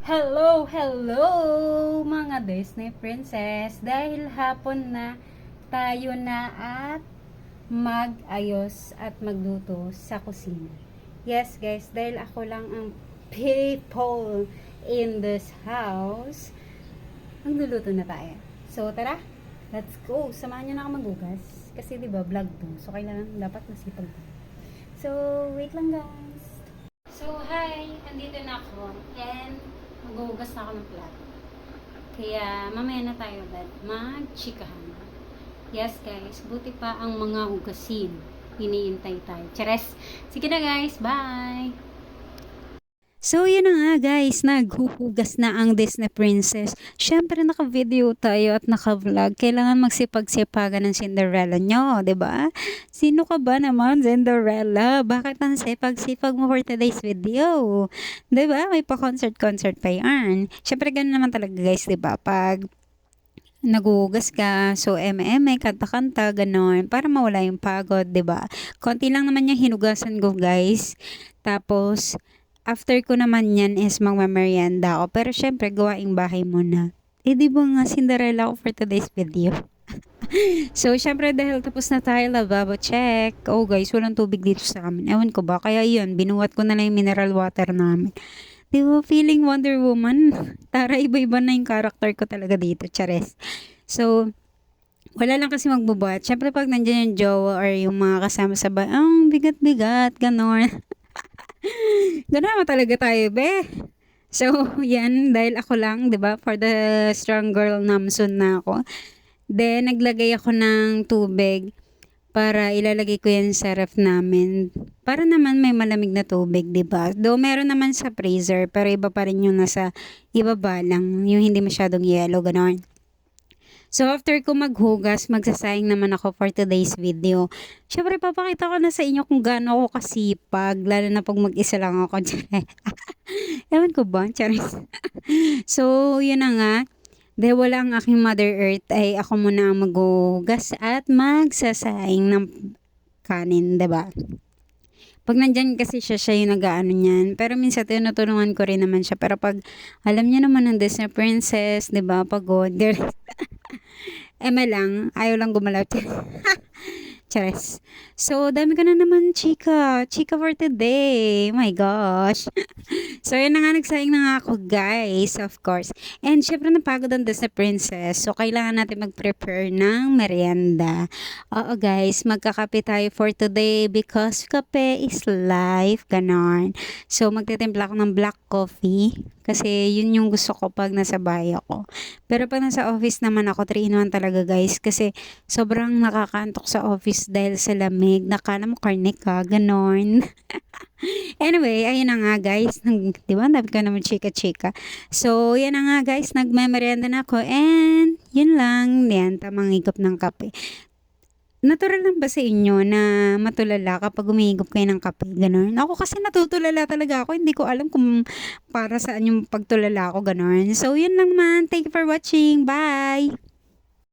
Hello, hello mga Disney Princess. Dahil hapon na tayo na at mag-ayos at magluto sa kusina. Yes guys, dahil ako lang ang people in this house, magluluto na tayo. So tara, let's go. Samahan nyo na ako maghugas. Kasi diba vlog to. So kailangan dapat masipag tayo. So wait lang guys. So hi, andito na ako. And maghuhugas na ako ng plato. Kaya mamaya na tayo agad mag-chikahan. Yes guys, buti pa ang mga hugasin. Iniintay tayo. Chares! Sige na guys, bye! So, yun na nga guys, naghuhugas na ang Disney Princess. Syempre, naka-video tayo at naka-vlog. Kailangan magsipag-sipagan ng Cinderella nyo, 'di ba? Sino ka ba naman, Cinderella? Bakit ang sipag-sipag mo for today's video? 'Di ba? May pa-concert-concert pa yan. Syempre, ganun naman talaga guys, 'di ba? Pag naghuhugas ka, so eme-eme, kanta-kanta, ganon, para mawala yung pagod, 'di ba? Konti lang naman yung hinugasan ko guys. Tapos, after ko naman yan is magmamerienda ako. Pero syempre, gawaing bahay muna. Eh, di ba nga Cinderella ako for today's video? So, syempre, dahil tapos na tayo, lababo check. Oh, guys, walang tubig dito sa amin. Ewan ko ba? Kaya yun, binuwat ko na lang yung mineral water namin. Di ba, feeling Wonder Woman? Tara, iba-iba na yung character ko talaga dito, chares. So, wala lang kasi magbubuhat. Syempre, pag nandiyan yung jowa or yung mga kasama sa bahay, ang bigat-bigat, ganon. Gano'n naman talaga tayo, be. So, yan, dahil ako lang, 'di ba? For the strong girl namson na ako. Then, naglagay ako ng tubig para ilalagay ko yan sa ref namin. Para naman may malamig na tubig, 'di ba? Though meron naman sa freezer, pero iba pa rin yung nasa ibaba lang, yung hindi masyadong yellow, gano'n. So, after ko maghugas, magsasayang naman ako for today's video. Siyempre, papakita ko na sa inyo kung gaano ako kasipag, lalo na pag mag-isa lang ako. Ewan ko ba? Charis. So, yun na nga. Dahil wala ang aking Mother Earth, ay ako muna ang maghugas at magsasayang ng kanin, 'di ba? Pag nandyan kasi siya yung nag-aano niyan. Pero minsan tinutulungan ko rin naman siya. Pero pag alam niya naman ng Disney Princess, 'di ba? Pagod. Eme lang, ayaw lang gumalaw. Chares. So, dami ka na naman, chika. Chika for today. My gosh. So, yun na nga, nagsayang na nga ako, guys, of course. And, syempre, napagod ang Disney Princess. So, kailangan natin mag-prepare ng merienda. Oo, guys, magkakape tayo for today because kape is life. Ganon. So, magtitimpla ako ng black coffee. Kasi, yun yung gusto ko pag nasa bahay ako. Pero, pag nasa office naman ako, 3-in-1 talaga, guys. Kasi, sobrang nakakaantok sa office dahil sa lamig. Nakala mo karne ka. Ganon. Anyway, ayun na nga guys. Di ba? Dapat ka naman chika-chika. So, yan na nga guys. Nagmemeryenda na ako. And, yun lang. Yan, tamang higop ng kape. Natural lang ba sa inyo na matulala kapag umihigop kayo ng kape? Ganon. Ako kasi natutulala talaga ako. Hindi ko alam kung para saan yung pagtulala ako. Ganon. So, yun lang man. Thank you for watching. Bye!